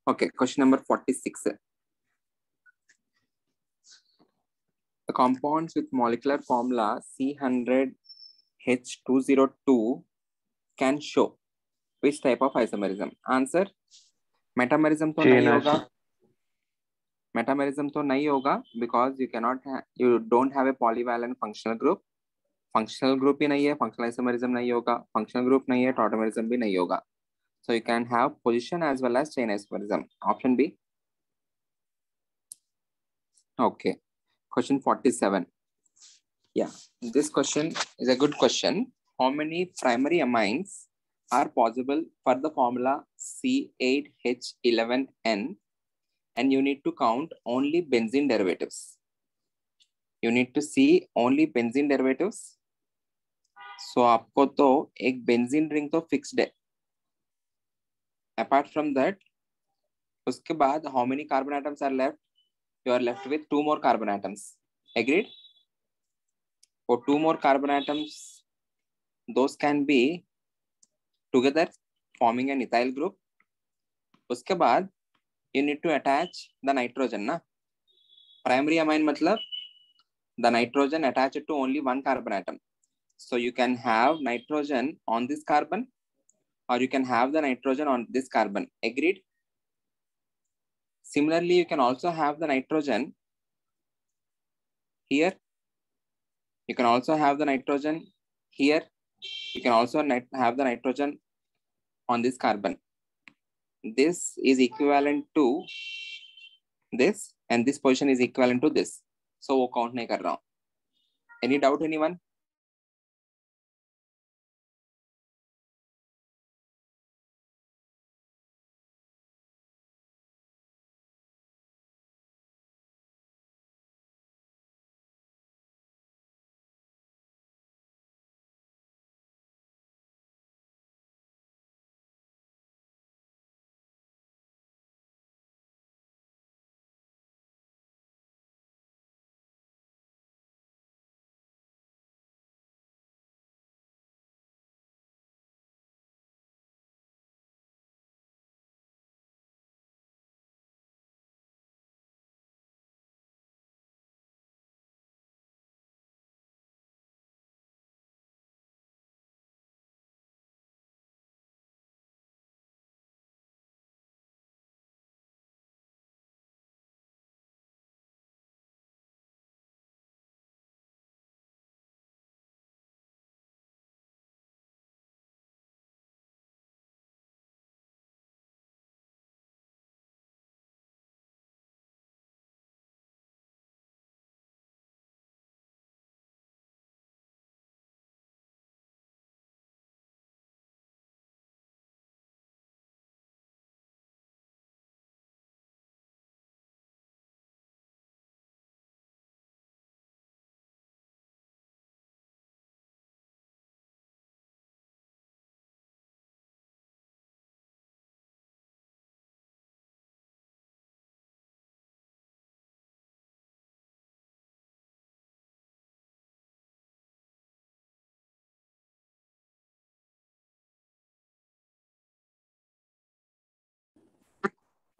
Okay, question number 46. The compounds with molecular formula C100H202 can show which type of isomerism? Answer metamerism तो नहीं होगा. Metamerism तो नहीं होगा because you don't have a polyvalent functional group. Functional group ही नहीं है, functional isomerism नहीं होगा, functional group नहीं है, tautomerism भी नहीं होगा. So you can have position as well as chain isomerism. Option B. Okay. Question 47. Yeah, this question is a good question. How many primary amines are possible for the formula C8H11N? And you need to count only benzene derivatives. You need to see only benzene derivatives. So आपको तो एक benzene ring तो fixed है. Apart from that, उसके बाद how many carbon atoms are left? You are left with 2 more carbon atoms. Agreed? For 2 more carbon atoms, those can be together forming an ethyl group. उसके बाद you need to attach the nitrogen ना. Primary amine मतलब the nitrogen attached to only one carbon atom. So you can have nitrogen on this carbon or you can have the nitrogen on this carbon. Agreed? Similarly, you can also have the nitrogen here. You can also have the nitrogen here. You can also have the nitrogen on this carbon. This is equivalent to this and this position is equivalent to this. So वो count नहीं कर रहा हूँ. Any doubt, anyone?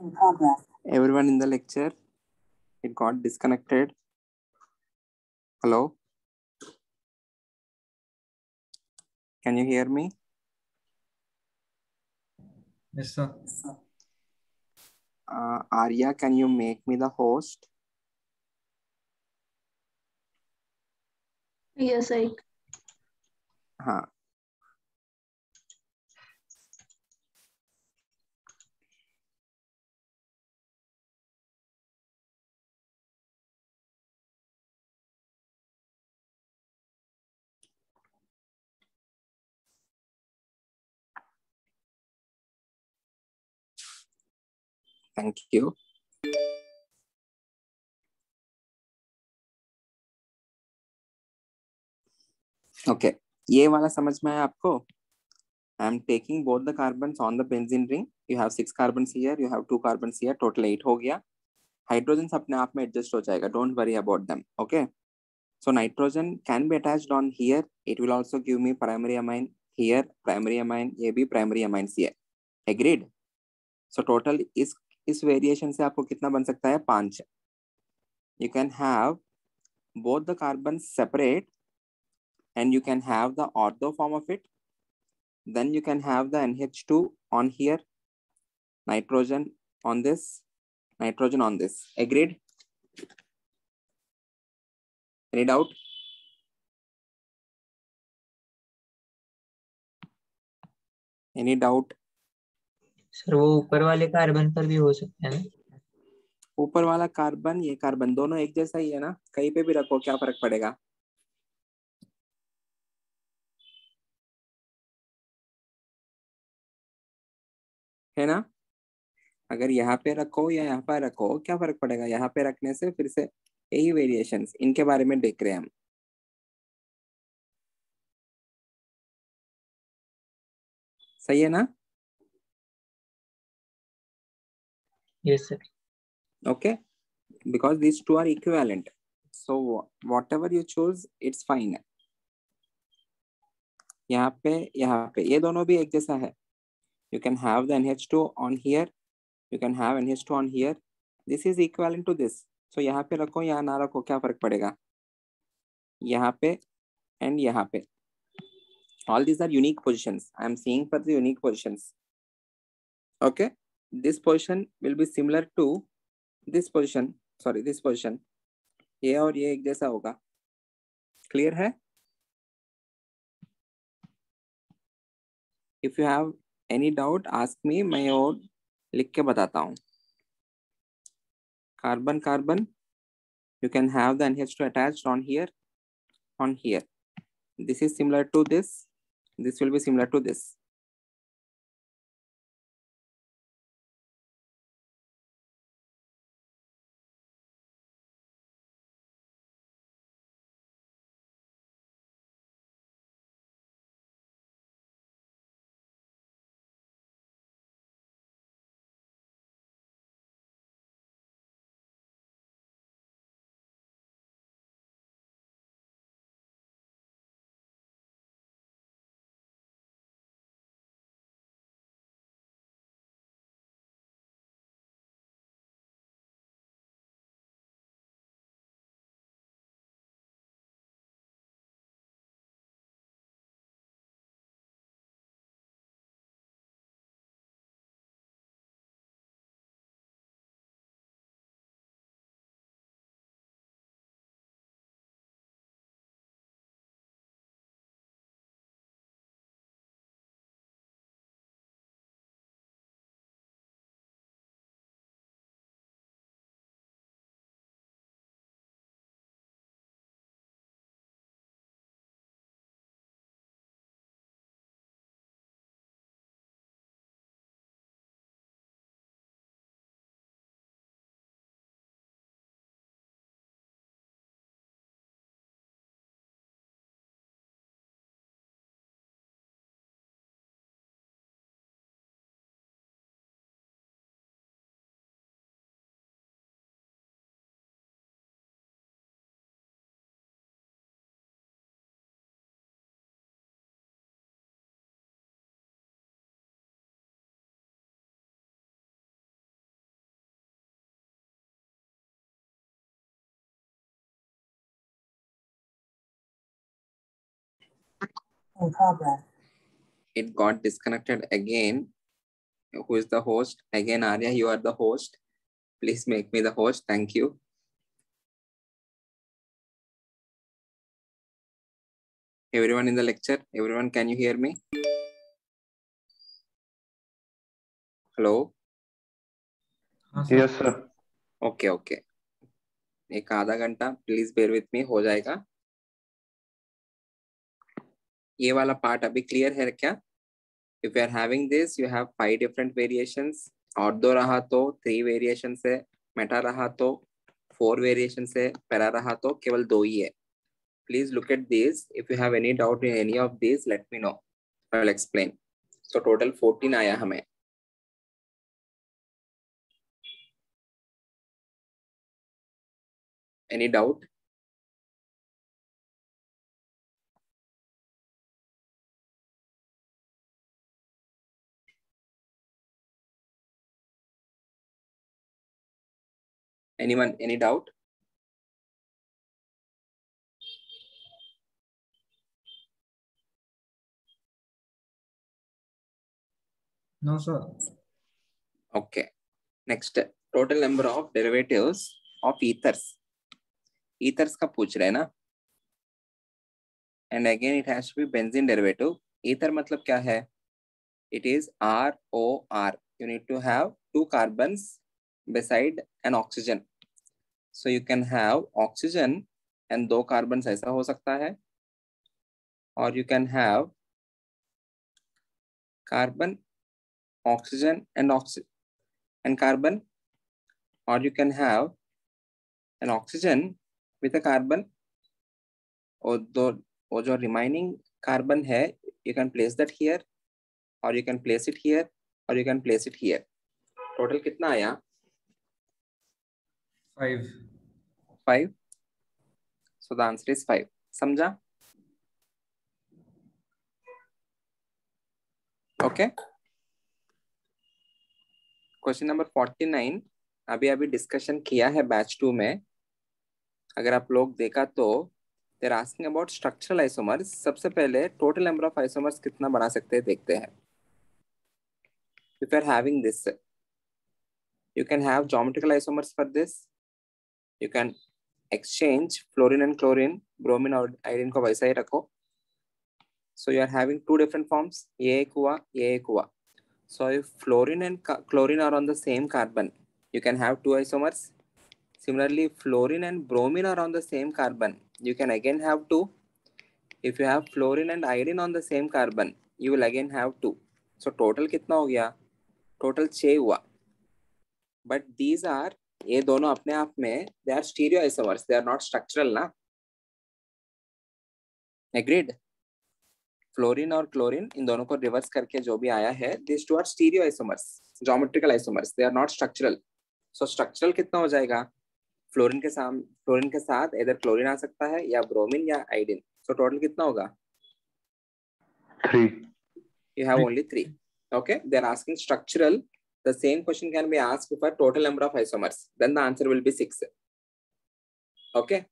In progress. Everyone in the lecture, it got disconnected. Hello? Can you hear me? Yes, sir. Arya, can you make me the host? Yes, I. हाँ. Thank you. Okay. ये वाला समझ में आया आपको? I am taking both the carbons on the benzene ring. You have 6 carbons here. You have 2 carbons here. Total 8 हो गया. Hydrogens अपने आप में adjust हो जाएगा. Don't worry about them. Okay. So nitrogen can be attached on here. It will also give me primary amine here, primary amine, ये भी primary amines here. Agreed? So total इस variation से आपको कितना बन सकता है? 5. You can have both the carbons separate and you can have the ortho form of it. Then you can have the NH2 on here, nitrogen on this, nitrogen on this. Agreed? Any doubt? Any doubt? Sir वो ऊपर वाले carbon पर भी हो सकता है ना? ऊपर वाला कार्बन, ये कार्बन दोनों एक जैसा ही है ना, कहीं पे भी रखो क्या फर्क पड़ेगा? है ना? अगर यहाँ पे रखो या यहाँ पर रखो क्या फर्क पड़ेगा? यहाँ पे रखने से फिर से यही वेरिएशंस, इनके बारे में देख रहे हैं हम. सही है ना? Yes sir. Okay, because these two are equivalent, so whatever you choose it's fine. यहाँ पे ये दोनों भी एक जैसा है. You can have the NH2 on here, you can have NH2 on here. This is equivalent to this, so यहाँ पे रखो यहाँ ना रखो क्या फर्क पड़ेगा? यहाँ पे and यहाँ पे, all these are unique positions. I am seeing for the unique positions. Okay, this position will be similar to this position, sorry this position. ये और ये एक जैसा होगा. Clear है? If you have any doubt ask me, मैं और लिख के बताता हूँ. Carbon carbon, you can have the NH2 attached on here, on here. This is similar to this, this will be similar to this. It got disconnected again. Who is the host? Again, Arya, you are the host. Please make me the host. Thank you. Everyone in the lecture, everyone, can you hear me? Hello? Yes, sir. Okay, okay. एक आधा घंटा please bear with me, हो जाएगा. ये वाला part अभी clear है क्या? If you are having this, you have 5 different variations. Ortho रहा तो 3 वेरिएशन है, मेटा रहा तो 4 वेरिएशन है, पैरा रहा तो केवल 2 ही है. Please look at these. If you have any doubt in any of these, let me know. I will explain. So total 14 आया हमें. Any doubt? Anyone, any doubt? No, sir. Okay. Next, total number of derivatives of ethers. Ethers का पूछ रहे हैं ना? And again, it has to be benzene derivative. Ether मतलब क्या है? It is ROR. You need to have 2 carbons beside an oxygen. So you can have oxygen and 2 carbons ऐसा हो सकता है. Or you can have carbon, oxygen and carbon. Or you can have an oxygen with a carbon. और जो remaining carbon है, you can place that here, or you can place it here, or you can place it here. Total कितना आया? 5. 5. So the answer is 5. समझा? Okay. Question number 49. अभी discussion किया है batch 2 में. अगर आप लोग देखा तो they're asking about structural isomers. सबसे पहले total number of isomers कितना बना सकते हैं देखते हैं. If you are having this, you can have geometrical isomers for this. You can exchange fluorine and chlorine, bromine और iodine को वैसा ही रखो. So you are having 2 different forms. ये एक हुआ. So if fluorine and chlorine are on the same carbon, you can have 2 isomers. Similarly, fluorine and bromine are on the same carbon, you can again have 2. If you have fluorine and iodine on the same carbon, you will again have 2. So total कितना हो गया? Total 6 हुआ. But these are, ये दोनों अपने आप में they are stereoisomers, they are not structural ना. Agreed? फ्लोरीन और क्लोरीन इन दोनों को रिवर्स करके जो भी आया है, these two are stereoisomers, geometrical isomers, they are not structural. So structural कितना हो जाएगा? फ्लोरीन के साथ इधर क्लोरीन आ सकता है या ब्रोमीन या आयोडीन. So total कितना होगा? 3. You have only 3. Okay, they are asking structural. The same question can be asked for total number of isomers. Then the answer will be 6. Okay,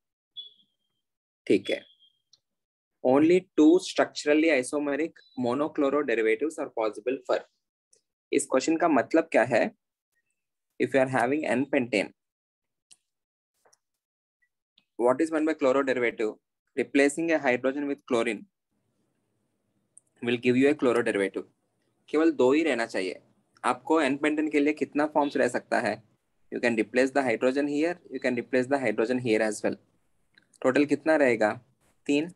ठीक है. Only 2 structurally isomeric monochloro derivatives are possible for. इस question का मतलब क्या है? If you are having N-pentane, what is meant by chloro derivative? Replacing a hydrogen with chlorine will give you a chloro derivative. केवल 2 ही रहना चाहिए. आपको N-pentane के लिए कितना फॉर्म्स रह सकता है? You can replace the hydrogen here, you can replace the hydrogen here as well. Total कितना रहेगा? 3.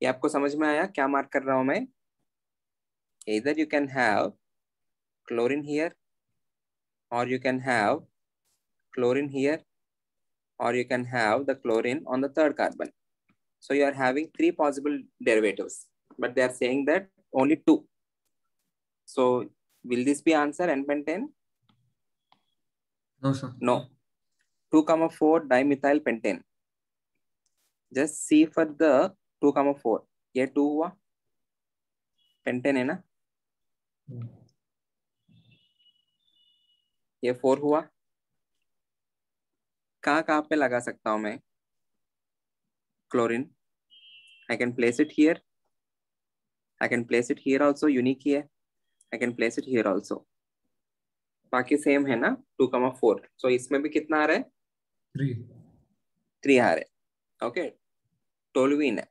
ये आपको समझ में आया क्या मार्क कर रहा हूं मैं? Either you can have chlorine here, or you can have chlorine here, or you can have the chlorine on the 3rd carbon. So you are having 3 possible derivatives, but they are saying that only 2. So will this be answer N-pentane? No, sir. No. 2,4 dimethyl pentane. Just see for the 2,4. ये 2 हुआ, pentane है ना. ये 4 हुआ. कहाँ पे लगा सकता हूं मैं chlorine? I can place it here, I can place it here also. Unique ही है, I can place it here also. बाकी सेम है ना. 2,4. सो इसमें भी कितना आ रहा है? 3 आ रहा है. ओके, टोलुइन है.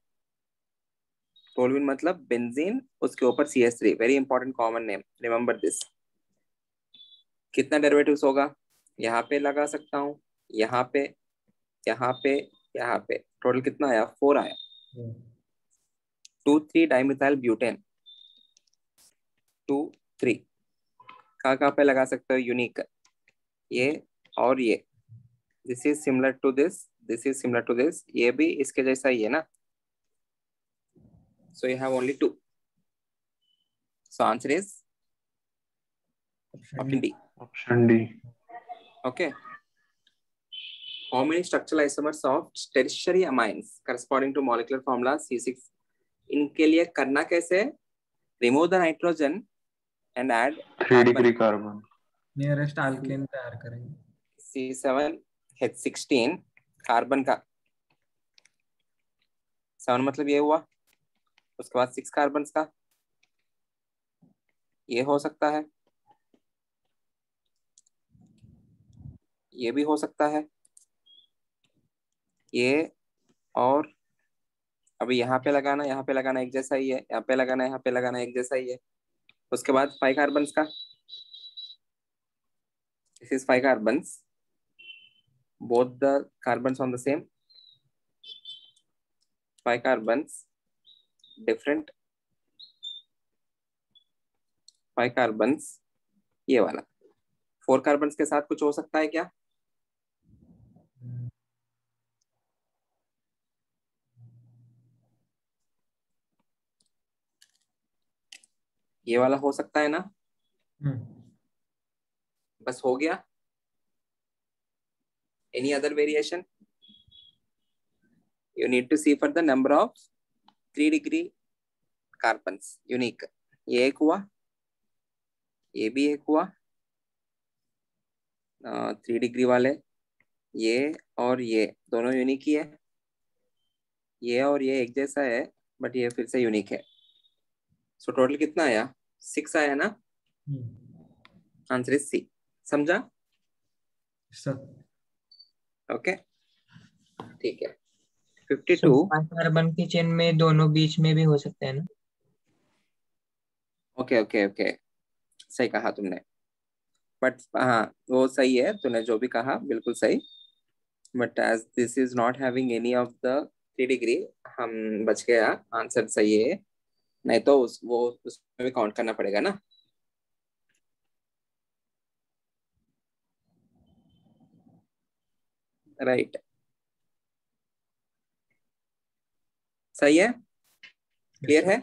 टोलुइन मतलब बेंजीन, उसके ऊपर CH3. Very important common name, remember this. कितना डेरिवेटिव्स होगा? यहाँ पे लगा सकता हूँ, यहाँ पे, यहाँ पे, यहाँ पे. टोटल कितना आया? 4 आया. 2,3 डाइमिथाइल ब्यूटेन. 2,3 कहाँ पे लगा सकते हो? यूनिक. ये और ये. This is similar to this, this is similar to this. ये भी इसके जैसा ही है ना. So you have only 2. So answer is option D. Option D. Okay. How many structural isomers of tertiary amines corresponding to molecular formula C6? इनके लिए करना कैसे? Remove the nitrogen and add 3 degree carbon. Nearest alkane तैयार करेंगे. C7H16 carbon का 7 मतलब ये हुआ, उसके बाद 6 कार्बन का ये हो सकता है, ये भी हो सकता है, ये, और अभी यहाँ पे लगाना, यहाँ पे लगाना एक जैसा ही है, यहाँ पे लगाना, यहाँ पे लगाना एक जैसा ही है। उसके बाद 5 कार्बन का, this is 5 carbon, both the carbons on the same, 5 carbons different, 5 carbons ये वाला, 4 कार्बन के साथ कुछ हो सकता है क्या? ये वाला हो सकता है ना? बस हो गया। Any other variation? You need to see for the number of 3 degree carbons unique. ये एक हुआ, ये भी एक हुआ, 3 डिग्री वाले, ये और ये दोनों यूनिक ही है, ये और ये एक जैसा है बट ये फिर से यूनिक है। सो टोटल कितना आया? 6 आया ना? Answer is C. समझा? ओके ठीक है। 52 कार्बन की चेन में दोनों बीच में भी हो सकता है ना? ओके ओके ओके, सही कहा तुमने, बट हाँ वो सही है, तूने जो भी कहा बिल्कुल सही, but as this is not having any of the 3 degree, हम बच गया, आंसर सही है, नहीं तो वो उसमें भी काउंट करना पड़ेगा ना। राइट, सही है, क्लियर है?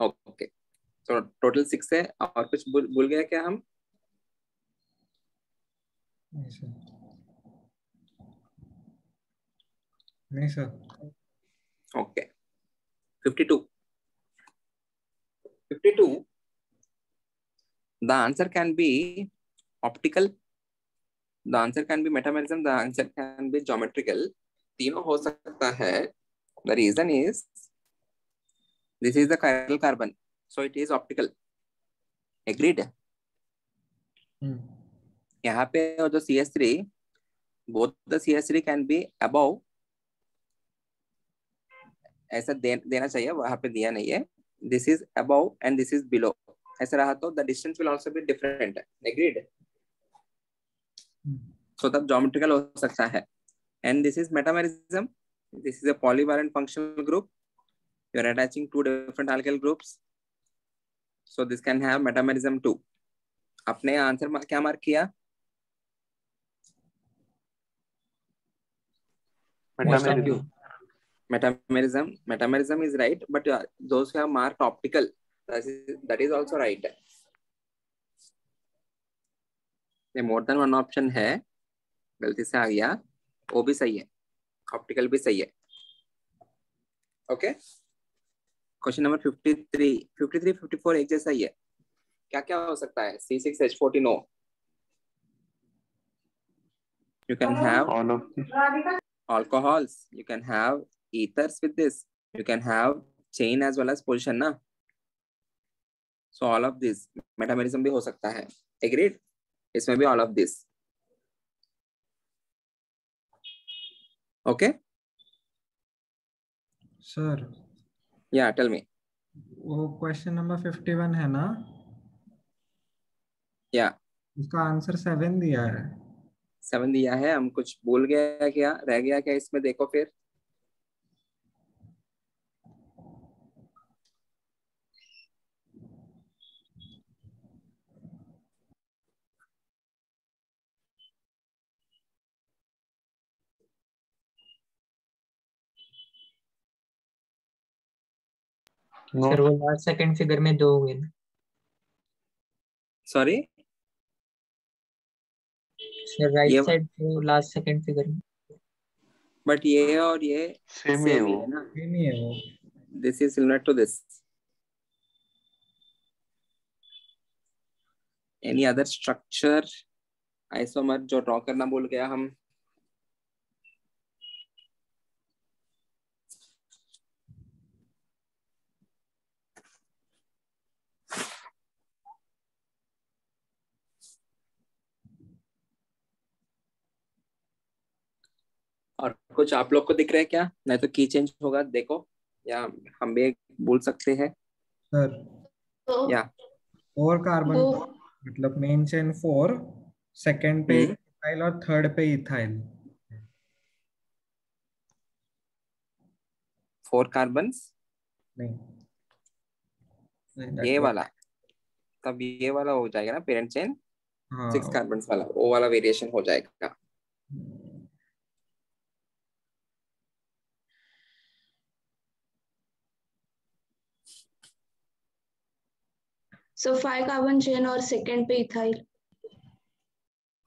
ओके, तो टोटल 6 है, और कुछ भूल गया क्या हम? नहीं sir. Okay 52 the answer can be optical, the answer can be metamerism, the answer can be geometrical, तीनों हो सकता है। the reason is this is the chiral carbon, so it is optical, agreed? यहाँ पे जो CH3, both the CH3 can be above, ऐसा देना चाहिए, वहां पे दिया नहीं है, this is above and this is below, ऐसा रहा तो the distance will also be different, agreed? so तब geometrical हो सकता है। and this is metamerism, this is a polyvalent functional group, you are attaching 2 different alkyl groups, so this can have metamerism too। आपने answer क्या mark किया? metamerism is right, but those who have marked optical, that is also right। more than one option है, गलती से आ गया, वो भी सही है, ऑप्टिकल भी सही है। ओके, क्वेश्चन नंबर 53 एक जैसा ही है, क्या क्या हो सकता है? C6H14 no, you can have all of this, alcohols, you can have ethers with this, you can have chain as well as position ना, so all of this metamerism भी हो सकता है, agreed? इसमें भी all of this, okay sir yeah tell me। वो question number 51 है ना? या उसका आंसर 7 दिया है। 7 दिया है, हम कुछ भूल गया क्या, रह गया क्या इसमें? देखो फिर, no, सर वो लास्ट सेकंड फिगर में 2 हुए ना? सॉरी सर राइट ये, साइड तो लास्ट सेकंड फिगर में। बट ये और ये सेम ही है सेम ही वो, है ना, ये नहीं है वो। This is similar to this, any other structure isomer जो ड्रॉ करना भूल गया हम? और कुछ आप लोग को दिख रहा है क्या? नहीं तो की चेंज होगा देखो, या हम भी भूल सकते हैं सर तो या 4 कार्बन, वो मतलब मेन चेन 4, सेकंड पे हम्म इथाइल और थर्ड पे इथाइल। 4 कार्बन नहीं, ये that was- वाला, तब ये वाला हो जाएगा ना पेरेंट चेन, 6 हाँ। कार्बन वाला, वो वाला वेरिएशन हो जाएगा। सो 5 कार्बन चेन और सेकंड पे इथाइल।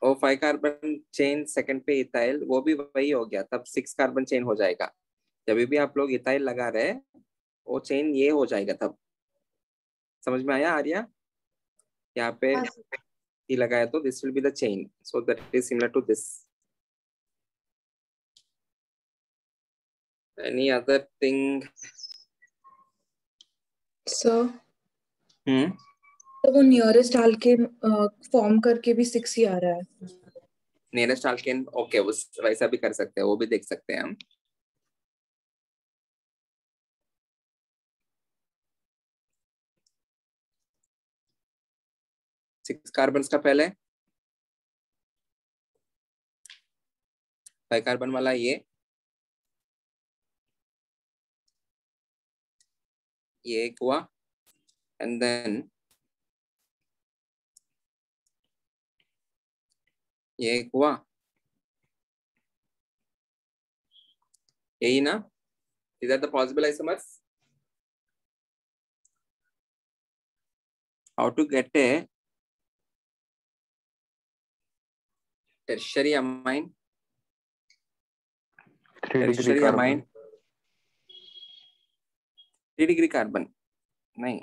और 5 कार्बन चेन सेकंड पे इथाइल, वो भी वही हो गया, तब 6 कार्बन चेन हो जाएगा। जब भी आप लोग इथाइल लगा रहे, वो चेन ये हो जाएगा तब। समझ में आया आर्या? यहाँ पे हाँ ये लगाया तो this will be the chain, so that is similar to this. Any other thing? Sir hmm तो वो नियरेस्ट आल्केन फॉर्म करके भी 6 ही आ रहा है। नियरेस्ट अल्केन, ओके, उस वैसा भी कर सकते हैं, वो भी देख सकते हैं हम। सिक्स कार्बन का पहले 5 कार्बन वाला ये एक हुआ, एंड देन ये एक हुआ, यही ना? These are the possible isomers. How to get a tertiary amine? 3 degree Tertiary carbon. amine 3 degree carbon नहीं,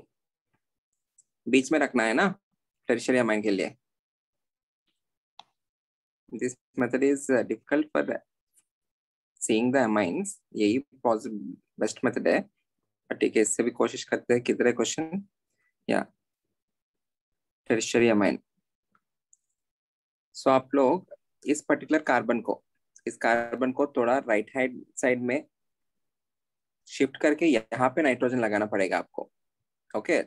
बीच में रखना है ना tertiary amine के लिए। This method is difficult for seeing the amines, यही बेस्ट मेथड है। ठीक है, इससे भी कोशिश करते हैं। किधर है क्वेश्चन? या tertiary amine। सो आप लोग इस पर्टिकुलर कार्बन को, इस कार्बन को थोड़ा राइट हैंड साइड में शिफ्ट करके यहाँ पे नाइट्रोजन लगाना पड़ेगा आपको, ओके?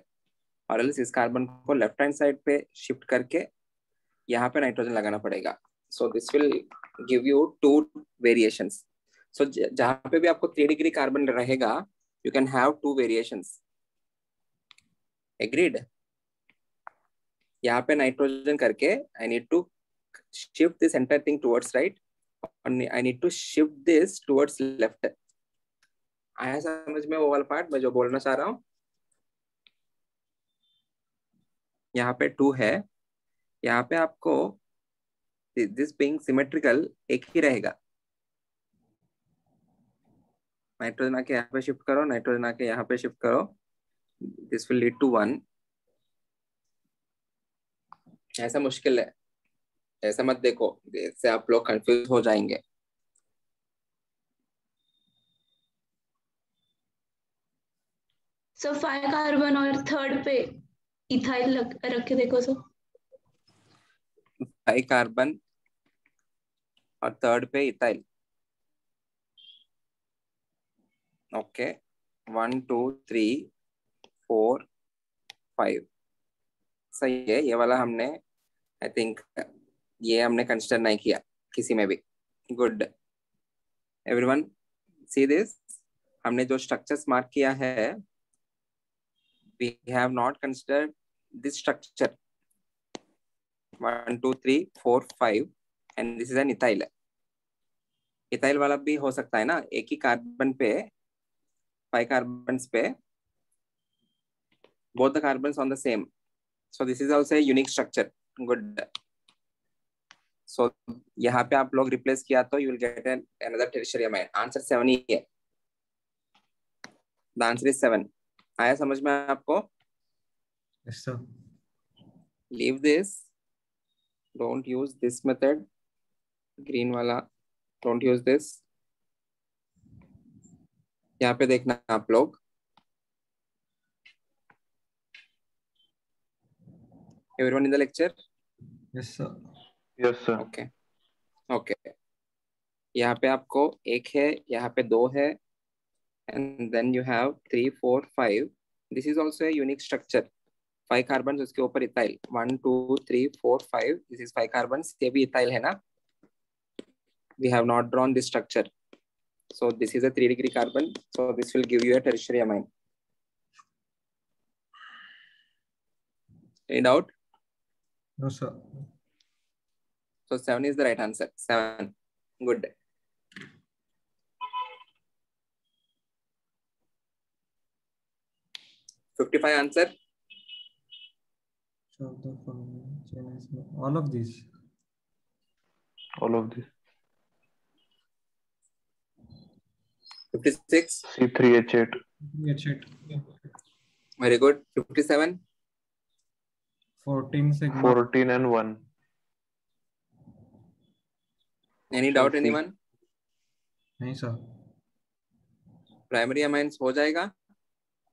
और इस कार्बन को लेफ्ट हैंड साइड पे शिफ्ट करके यहाँ पे नाइट्रोजन लगाना पड़ेगा। So this will give you 2 variations. सो जहाँ पे भी आपको 3 डिग्री कार्बन रहेगा, you can have 2 variations. Agreed? यहाँ पे नाइट्रोजन करके I need to shift this entire thing towards right, I need to shift this towards left. आया समझ में वो वाला पार्ट मैं जो बोलना चाह रहा हूँ? यहाँ पे 2 है, यहाँ पे आपको दिस बीइंग सिमेट्रिकल एक ही रहेगा। नाइट्रोजन आके यहाँ पे शिफ्ट करो, नाइट्रोजन आके यहाँ पे शिफ्ट करो, दिस विल लीड टू 1। ऐसा मुश्किल है, ऐसा मत देखो, इससे आप लोग कंफ्यूज हो जाएंगे। सो 5 कार्बन और थर्ड पे इथाइल रख के देखो सर। 5 कार्बन और थर्ड पे इथाइल, ओके। 1 2 3 4 5 सही है। ये वाला हमने आई थिंक ये हमने कंसिडर नहीं किया किसी में भी। गुड एवरीवन, सी दिस, हमने जो स्ट्रक्चर्स मार्क किया है, we have not considered this structure 1 2 3 4 5 and this is an ethyl। Ethyl वाला भी हो सकता है ना, एक ही कार्बन पे 5 कार्बन्स पे both the carbons on the same, so this is also a unique structure। good, so यहाँ पे आप लोग रिप्लेस किया तो you will get another tertiary amine। Answer 7 ही है, the answer is 7। आया समझ में आपको? Yes, sir. leave this, don't use this method, green वाला don't use this. यहाँ पे देखना आप लोग, everyone in the lecture? Yes, sir. Yes, sir. Okay. Okay. यहाँ पे आपको एक है, यहाँ पे दो है, and then you have 3, 4, 5. This is also a unique structure. 5 carbons उसके ऊपर इथाइल, 1, 2, 3, 4, 5. This is 5 carbons. ये भी इथाइल है ना? We have not drawn this structure. So this is a 3-degree carbon. So this will give you a tertiary amine. Any doubt? No, sir. So 7 is the right answer. 7. Good. $55 answer. So the following chain is all of these. All of this. 56. C3H8. H it. Very good. 57. 14 sigma. 14 and 1. Any doubt anyone? नहीं sir. Primary amines हो जाएगा?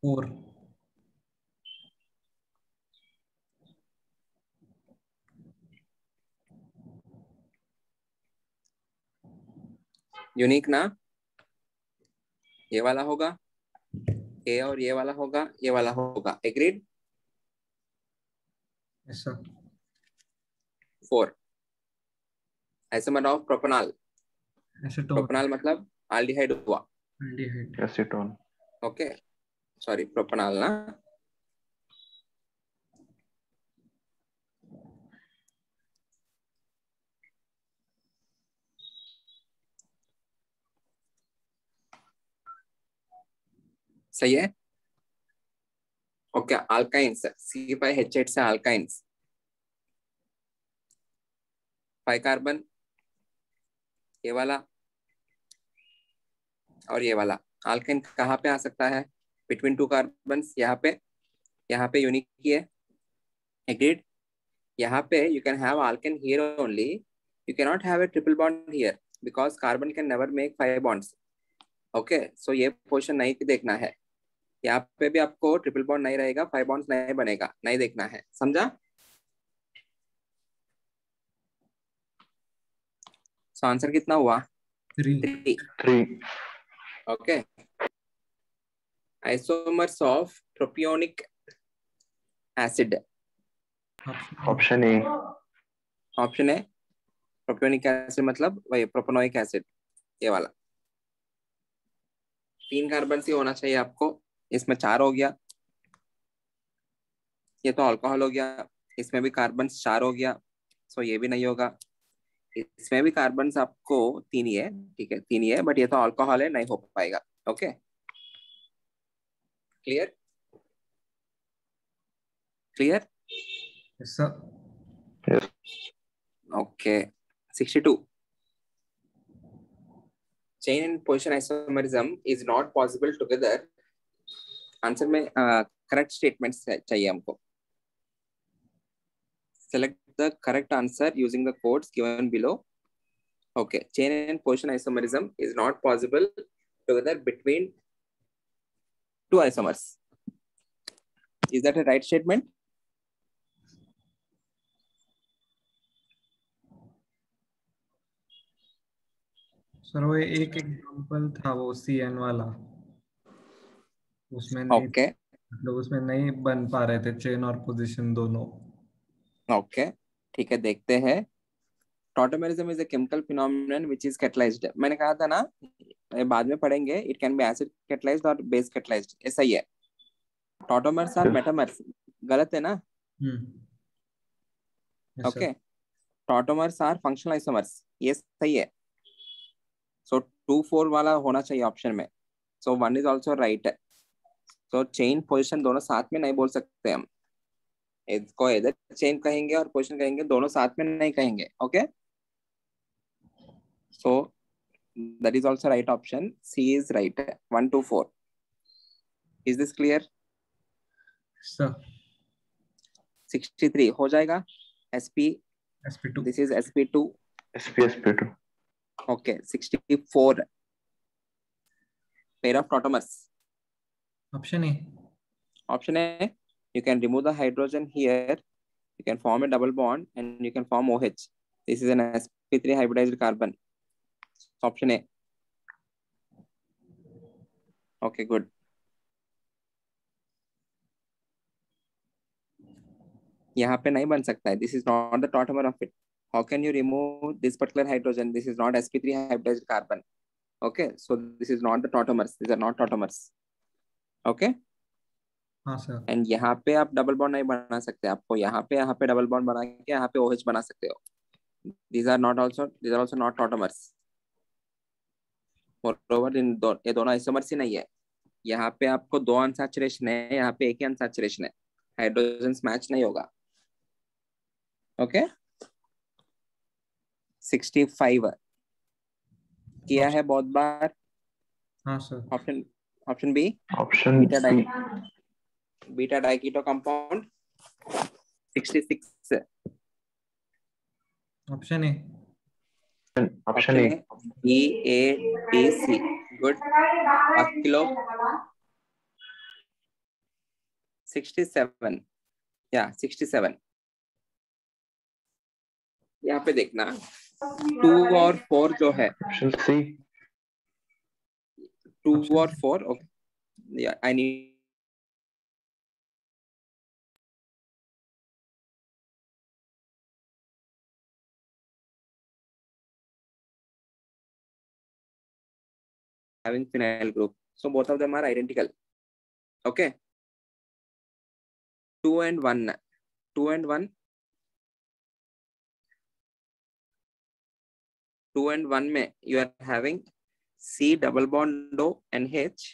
4. Unique ना? ये वाला होगा, ये और ये वाला होगा, ये वाला होगा. Agreed? Yes, sir. 4. Isomer of propanol. Acetone. Propanol मतलब aldehyde हुआ. Aldehyde. Acetone. Okay. Sorry, propanol ना? सही है? ओके, अल्काइंस C5H8 से अल्काइंस 5 कार्बन, ये वाला और ये वाला. अल्काइन कहाँ पे आ सकता है? Between 2 carbon. यहाँ पे यूनिक की है. एग्रीड? यहाँ पे you can have alkane here only. You cannot have a triple bond here because carbon can never make 5 bonds. Okay, सो ये पोर्शन नहीं देखना है. यहाँ पे भी आपको ट्रिपल बॉन्ड नहीं रहेगा, 5 बॉन्ड्स नहीं बनेगा, नहीं देखना है. समझा? सो आंसर कितना हुआ? 3. Okay. Isomers of propionic acid. Option A. Option है प्रोपियोनिक एसिड मतलब वही प्रोपेनोइक एसिड, ये वाला. 3 कार्बन से होना चाहिए आपको. इसमें 4 हो गया. ये तो अल्कोहल हो गया. इसमें भी कार्बन 4 हो गया. सो ये भी नहीं होगा. इसमें भी कार्बन आपको 3 ही है. ठीक है, 3 ही है, बट ये तो अल्कोहल है, नहीं हो पाएगा. Okay, clear? Clear? Yes, sir. Yes. Okay. 62. Chain and position isomerism is not possible together. Answer में करेक्ट स्टेटमेंट्स चाहिए हमको. Select the correct answer using the codes given below. Okay, chain and position isomerism is not possible together between 2 isomers. Is that a right statement? Sir वो एक example था वो CN वाला, उसमें नहीं Okay. मतलब उसमें नहीं बन पा रहे थे चेन और पोजीशन दोनों. Okay. ठीक है, देखते हैं. Tautomerism is a chemical phenomenon which is catalyzed. मैंने कहा था ना, बाद में पढ़ेंगे. It can be acid catalyzed or base catalyzed. ऐसा ही है. Tautomers are metamers. गलत है ना? Yes, Okay. Tautomers are functional isomers. ये सही है. So 2, 4 वाला होना चाहिए ऑप्शन में. So 1 is also right. So chain position दोनों साथ में नहीं बोल सकते हम. इसको इधर चेन कहेंगे और पोजीशन कहेंगे, दोनों साथ में नहीं कहेंगे. Okay, so that is also right option. C is right. 1, 2, 4. Is this clear? sir. 63 हो जाएगा. sp, sp2. this is sp2. sp2. Okay, 64 pair of tautomers. Option A. Option A, you can remove the hydrogen here, you can form a double bond and you can form OH. This is an sp3 hybridized carbon. Option A. Okay, good. यहाँ पे नहीं बन सकता है. This is not the tautomer of it. How can you remove this particular hydrogen? This is not sp3 hybridized carbon. Okay, so this is not the tautomers. These are not tautomers. Okay. हाँ sir. And यहाँ पे आप double bond नहीं बना सकते. आपको यहाँ पे डबल बॉन्ड बना के यहाँ पे OH बना सकते हो. These are also not tautomers. Moreover, ये दोनों आइसोमर्स ही नहीं है. यहाँ पे आपको 2 अनसैचुरेशन है, यहाँ पे एक ही अनसैचुरेशन है. हाइड्रोजन मैच नहीं होगा. ओके. 65 किया है बहुत बार. हाँ sir. Option B. Option C. Beta diketo compound 66. Option A. Option A. B, A, B, C. Good. बाकी लोग 67. या 67. यहाँ पे देखना 2 और 4 जो है. Option C. 2 और 4. ओके. या I need having phenyl group, so both of them are identical. Okay. 2 and 1. 2 and 1. 2 and 1 में you are having C double bond O NH.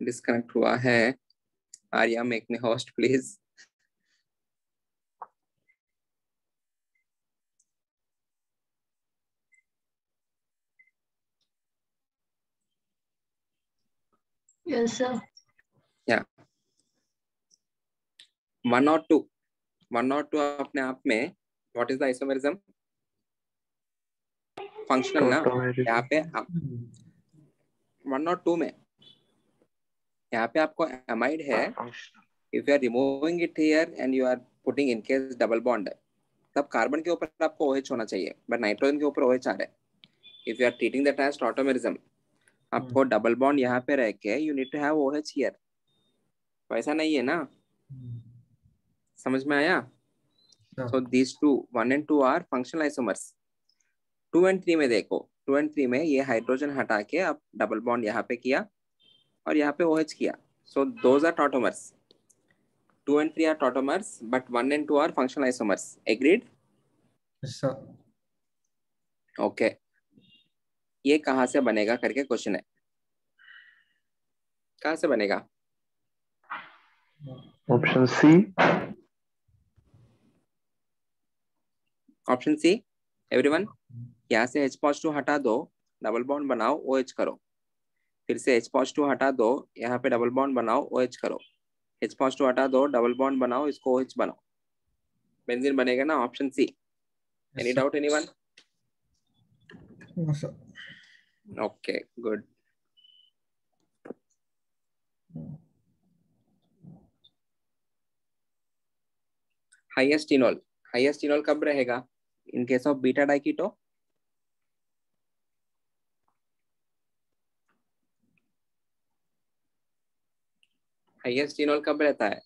Disconnect हुआ है. Arya make me host please. Yes, sir. या 1 और 2. 1 और 2 अपने आप में what is the isomerism? Functional ना. Tautomerism. यहाँ पे 1 और 2 में यहाँ पे आपको एमाइड है. If you are removing it here and you are putting in case double bond, तब कार्बन के ऊपर आपको OH होना चाहिए, बट नाइट्रोजन के ऊपर OH आ रहा है. If you are treating that as tautomerism, आपको डबल बॉन्ड यहाँ पे रह के you need to have OH here. वैसा नहीं है ना. समझ में आया? So these 2 1 and 2 are functional isomers. 2 and 3 में देखो. 2 and 3 में ये हाइड्रोजन हटा के आप डबल बॉन्ड यहाँ पे किया और यहाँ पे OH किया. So those are tautomers. 2 and 3 are tautomers, but 1 and 2 are functional isomers. Agreed? Yes, sir. Okay. ये कहाँ से बनेगा करके क्वेश्चन है. कहाँ से बनेगा? Option C. Option C. Everyone, यहाँ से H पॉजिटिव हटा दो, डबल बॉन्ड बनाओ, OH करो. फिर से H पॉजिटिव हटा दो, यहाँ पे डबल बॉन्ड बनाओ, OH करो. H पॉजिटिव हटा दो, डबल बॉन्ड बनाओ, इसको OH बनाओ. बेंजीन बनेगा ना. Option C. Any doubt anyone? No, sir. Okay, good. Highest enol कब रहेगा in case of beta diketo? Highest enol कब रहता है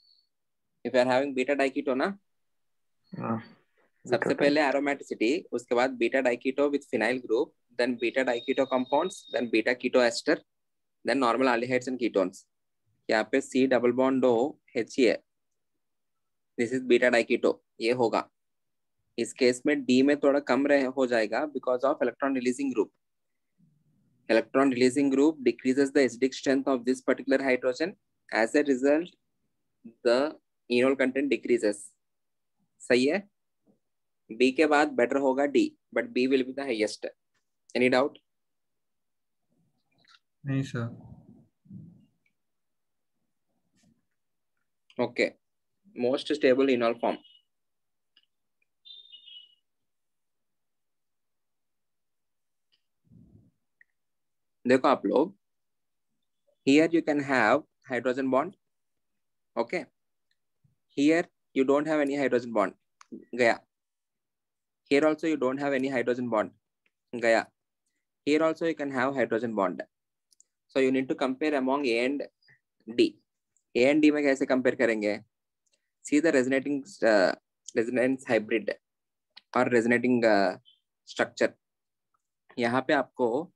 if you are having beta diketo ना? सबसे पहले एरोमेटिसिटी, उसके बाद beta diketo with phenyl group, then beta diketo compounds, then beta keto ester, then normal aldehydes and ketones. यहाँ पे C double bond O HCl, this is beta diketo, ये होगा. इस केस में D में थोड़ा कम हो जाएगा because of electron releasing group. Electron releasing group decreases the acidic strength of this particular hydrogen. As a result, the enol content decreases. सही है? B के बाद better होगा D, but B will be the highest. Any doubt? नहीं sir. Okay. Most stable enol form. देखो आप लोग, here you can have hydrogen bond. Okay. Here you don't have any hydrogen bond. गया. Here also you don't have any hydrogen bond. गया. Here also you can have hydrogen bond. So you need to compare among A and D. A and D में कैसे compare करेंगे? See the resonating resonance hybrid और resonating structure. यहाँ पे आपको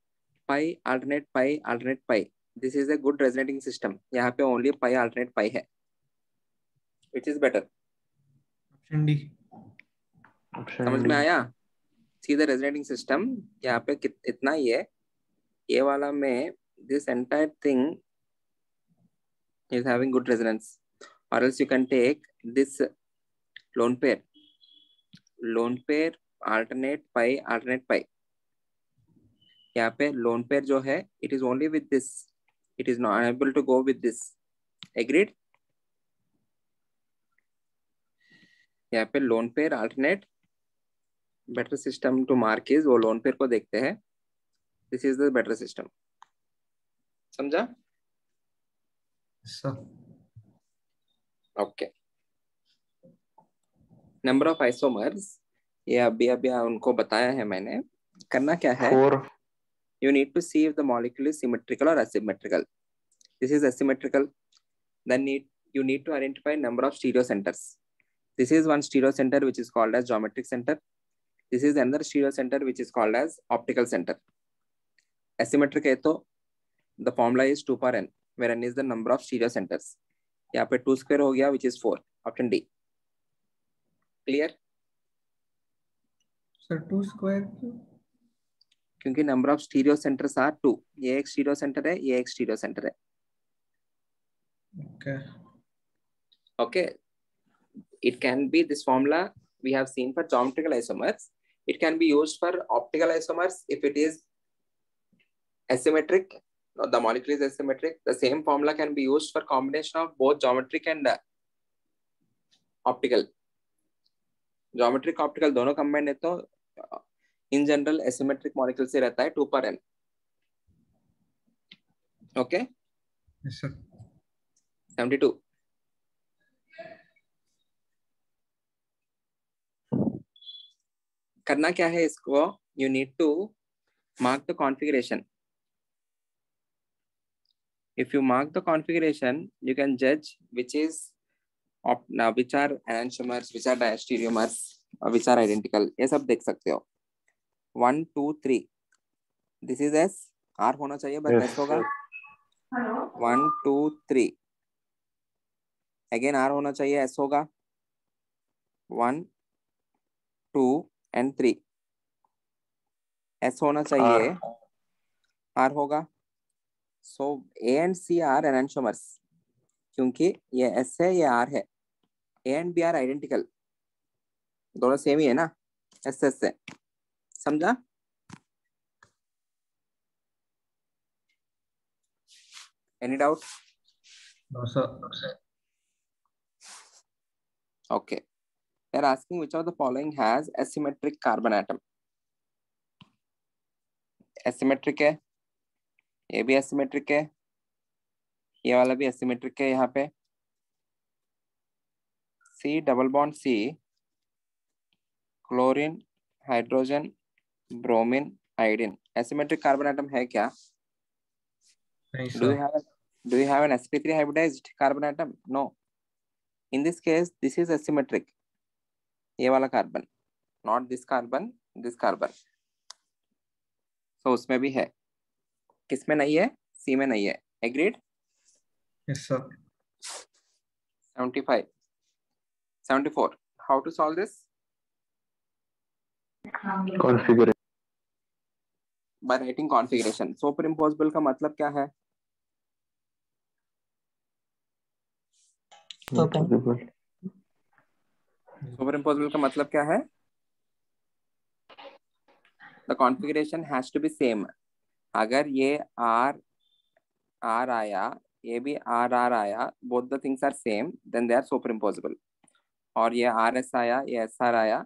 pi alternate pi. This is a good resonating system. यहाँ पे only pi alternate pi है. Which is better? Option D. समझ में आया? See the resonating system. यहाँ पे इतना ही है. ये वाला में this entire thing is having good resonance. Or else you can take this lone pair alternate pi. यहाँ पे lone pair जो है, it is only with this. It is not able to go with this. Agreed? यहाँ पे lone pair alternate, better system to mark is वो lone pair को देखते हैं. This is the better system. समझा? Sir. Okay. Number of isomers, ये अभी उनको बताया है मैंने. करना क्या है? 4. You need to see if the molecule is symmetrical or asymmetrical. This is asymmetrical. Then you need to identify number of stereocenters. This is one stereocenter which is called as geometric center. This is another stereocenter which is called as optical center. Asymmetric है तो the formula is 2 power n, where n is the number of stereocenters. यहाँ पे 2 square हो गया which is 4. Option D. Clear? Sir 2 square क्योंकि number of stereocenters are 2. ये एक stereocenter है, ये एक stereocenter है. Okay. Okay. It can be this formula we have seen for geometrical isomers. It can be used for optical isomers if it is asymmetric. The molecule is asymmetric. The same formula can be used for combination of both geometric and optical. Geometric optical दोनों combined है तो in general asymmetric molecule से रहता है 2 per n. Okay? Yes, sir. 72. करना क्या है इसको? You need to mark the configuration. If you mark the configuration, you can judge which are enantiomers, which are diastereomers, or which are identical. ये सब देख सकते हो. 1, 2, 3. This is S. R होना चाहिए, बस S होगा. 1, 2, 3. Again R होना चाहिए, S होगा. 1, 2 and 3. S होना चाहिए, R होगा. So A and C are enantiomers. क्योंकि ये S है, ये R है. A and B are identical. दोनों सेम ही है ना, S से. समझा? Any doubt? No, sir. Okay. They're asking which of the following has asymmetric carbon atom. Asymmetric है, ये भी asymmetric है, ये वाला भी एसिमेट्रिक है यहाँ पे। C double bond C, chlorine, hydrogen, bromine, iodine, asymmetric carbon atom है क्या? नहीं Do you sir. have do you have an sp3 hybridized carbon atom? No. In this case, this is asymmetric. ये वाला carbon, not this carbon, this carbon. So उसमें भी है, किसमें नहीं है? C में नहीं है। Agreed? Yes sir. 75, 74. How to solve this? Configuration. By writing configuration. Superimposable का मतलब क्या है? Open. Possible. Superimposable का मतलब क्या है? The configuration has to be same. अगर ये R आया, ये भी R आया, both the things are same, then they are superimposable. और ये RS आया, ये SR आया,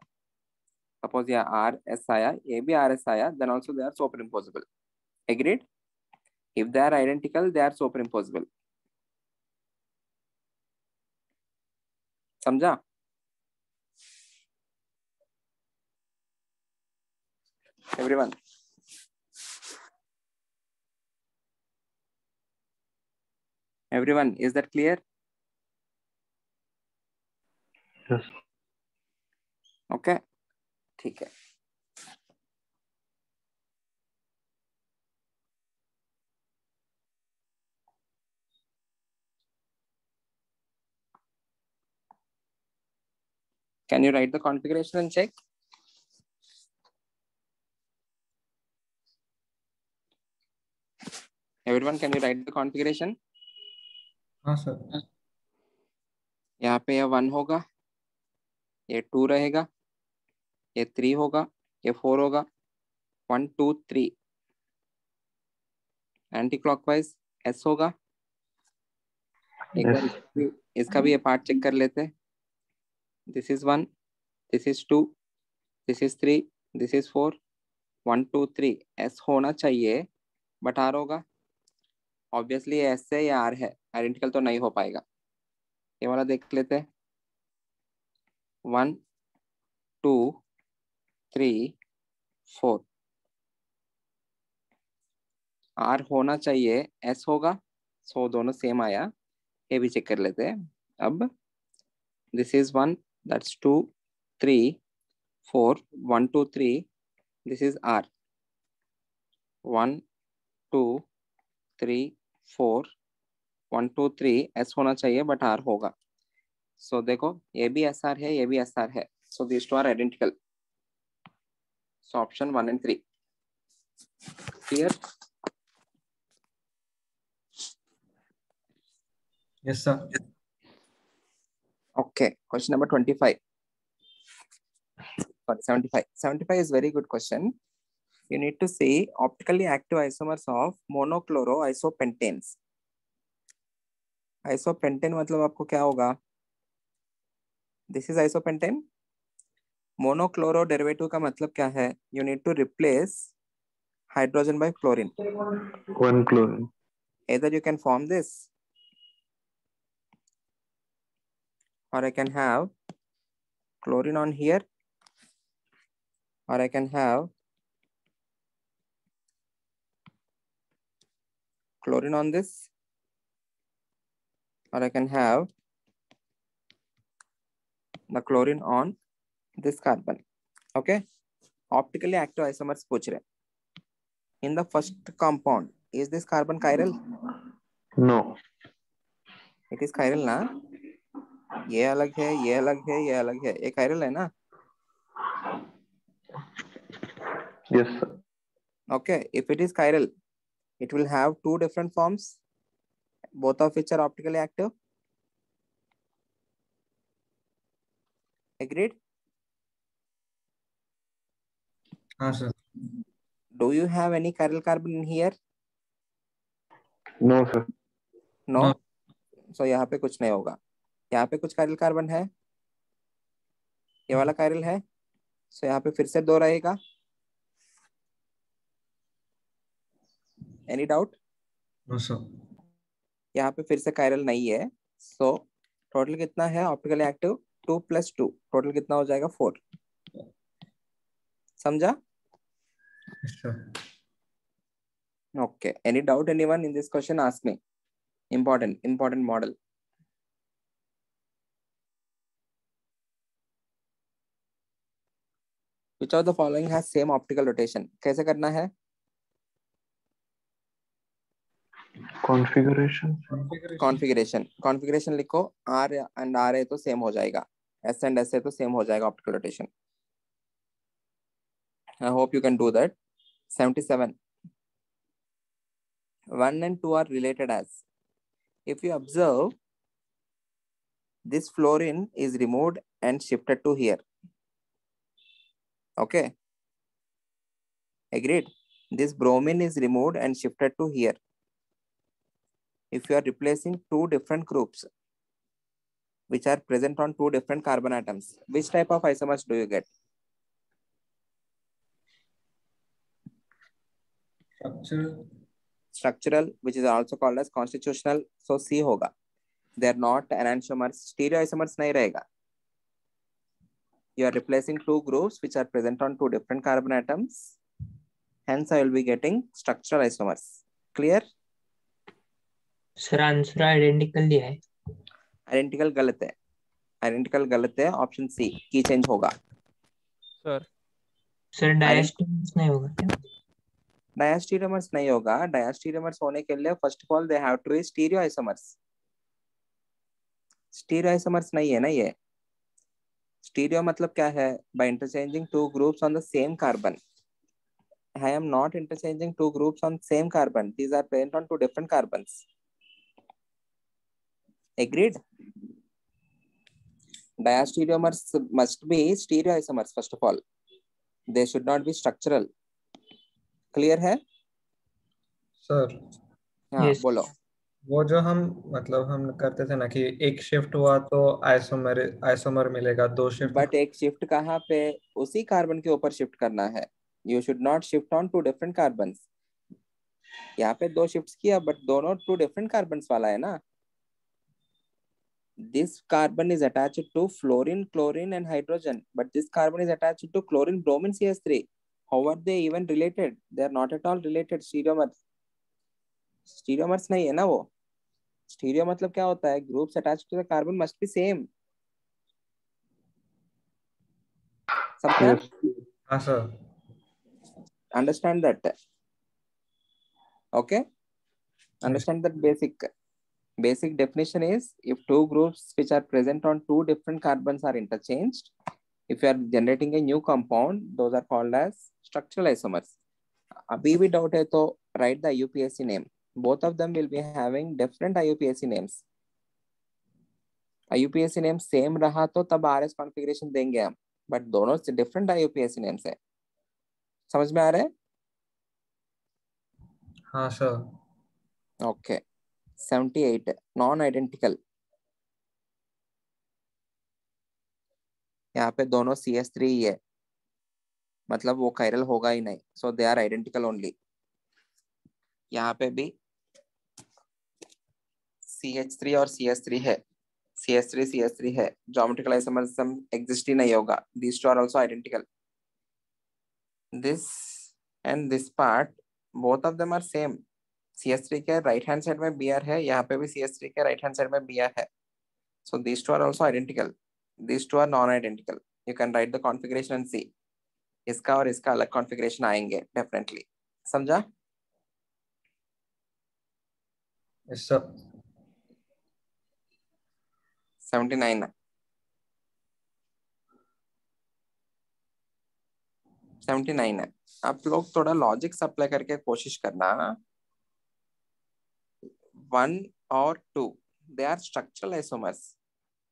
suppose ये RS आया, ये भी RS आया, then also they are superimposable. Agreed? If they are identical, they are superimposable. समझा? Everyone. Everyone, is that clear? Yes. Okay, ठीक है। Can you write the configuration and check? Everyone, can you write the configuration? हाँ sir. यहाँ पे ये 1 होगा, ये 2 रहेगा, ये 3 होगा, ये 4 होगा, 1 2 3 एंटी क्लॉकवाइज S होगा। एक बार Yes. इसका भी ये पार्ट चेक कर लेते हैं। This is 1, this is 2, this is 3, this is 4, 1 2 3 S होना चाहिए, बट R होगा। ऑब्वियसली ये S है या R है, आइडेंटिकल तो नहीं हो पाएगा। ये वाला देख लेते हैं। 1 2 3 4 R होना चाहिए, S होगा, सो दोनों सेम आया। ये भी चेक कर लेते हैं। अब this is 1, that's 2 3 4 1 2 3, this is R 1 2 3 4 1 2 3 S होना चाहिए, बट R होगा। सो देखो ये भी SR है, ये भी SR है, so this two are identical. So option 1 and 3 clear? Yes sir. Okay, question number 25. Sorry, 75. 75 is very good question. You need to see optically active isomers of monochloroisopentanes. Isopentane मतलब आपको क्या होगा? This is isopentane. Monochloro derivative का मतलब क्या है? You need to replace hydrogen by chlorine. 1 chlorine. Either you can form this, or I can have chlorine on here, or I can have chlorine on this, or I can have the chlorine on this carbon. Okay, optically active isomers पूछ रहे। In the first compound, is this carbon chiral? No. It is chiral ना? ये अलग है, ये अलग है, ये अलग है, ये chiral है ना? Yes, sir. Okay, if it is chiral, it will have 2 different forms, both of which are optically active. Agreed? हाँ sir. Do you have any chiral carbon in here? No, sir. No. No. So यहाँ पे कुछ नहीं होगा। यहाँ पे कुछ chiral carbon है, ये वाला chiral है, so यहाँ पे फिर से 2 रहेगा। Any doubt? No sir. यहाँ पे फिर से कायरल नहीं है, सो टोटल कितना है ऑप्टिकली एक्टिव? 2 + 2, टोटल कितना हो जाएगा? 4। समझा? sure. Okay, any doubt anyone in this question? Ask me. Important model. Which of the following has same optical rotation? कैसे करना है? कॉन्फ़िगरेशन लिखो, R and R है तो सेम हो जाएगा, S and S है तो सेम हो जाएगा optical rotation. I hope you can do that. 77. 1 and 2 are related as, if you observe, this fluorine is removed and shifted to here. Okay. Agreed. This bromine is removed and shifted to here. If you are replacing two different groups which are present on two different carbon atoms, which type of isomers do you get? Structural, which is also called as constitutional. So C होगा. They are not enantiomers. Stereoisomers नहीं रहेगा. You are replacing two groups which are present on two different carbon atoms. Hence, I will be getting structural isomers. Clear? Sir answer identical दिया है. Identical गलत है. Identical गलत है. Option C की change होगा. सर डायस्टेरियम्स नहीं होगा क्या? डायस्टीरियमर्स नहीं होगा. डायस्टीरियमर्स होने के लिए first of all they have to be stereoisomers. Stereoisomers नहीं है ना ये. स्टीरियो मतलब क्या है? By interchanging two groups on the same carbon. I am not interchanging two groups on same carbon. These are present on two different carbons. Agreed? Diastereomers must be stereoisomers first of all. They should not be structural. Clear है? Sir हाँ Yes. बोलो. वो जो हम मतलब हम करते थे ना कि एक शिफ्ट हुआ तो आइसोमर मिलेगा, दो शिफ्ट. बट एक शिफ्ट कहाँ पे? उसी कार्बन के ऊपर शिफ्ट करना है. You should not shift on two different carbons. यहाँ पे दो शिफ्ट्स किया बट दोनों two different carbons वाला है ना. This carbon is attached to fluorine, chlorine and hydrogen, but this carbon is attached to chlorine, bromine, CH3. How are they even related? They are not at all related. Stereomers. Stereomers नहीं है ना वो. Stereo मतलब क्या होता है? Groups attached to the carbon must be same. समझा? Yes. हाँ sir. Understand that. Okay. Understand that basic definition is, if two groups which are present on two different carbons are interchanged, if you are generating a new compound, those are called as structural isomers. अभी भी doubt है तो write the IUPAC name. Both of them will be having different IUPAC names. IUPAC name same रहा तो तब RS configuration देंगे हम, but दोनों से different IUPAC names है. समझ में आ रहा है? हाँ सर. Okay. 78. Non-identical. यहाँ पे दोनों CH3 ही है, मतलब वो कायरल होगा ही नहीं. सो दे आर आइडेंटिकल ओनली. यहाँ पे भी CH3 और CH3 है. CH3 है. ज्योमेट्रिकल आइसोमरिज्म एग्जिस्ट ही नहीं होगा. These two are also identical. This and this part, both of them are same. CH3 के राइट हैंड साइड में Br है, यहाँ पे भी CH3 के राइट हैंड साइड में Br है. So these two are also identical. These two are non-identical. You can write the configuration and see. इसका और इसका अलग configuration आएंगे definitely. समझा? Yes sir. 79. 79 है. आप लोग थोड़ा लॉजिक अप्लाई करके कोशिश करना. 1 और 2, they are structural isomers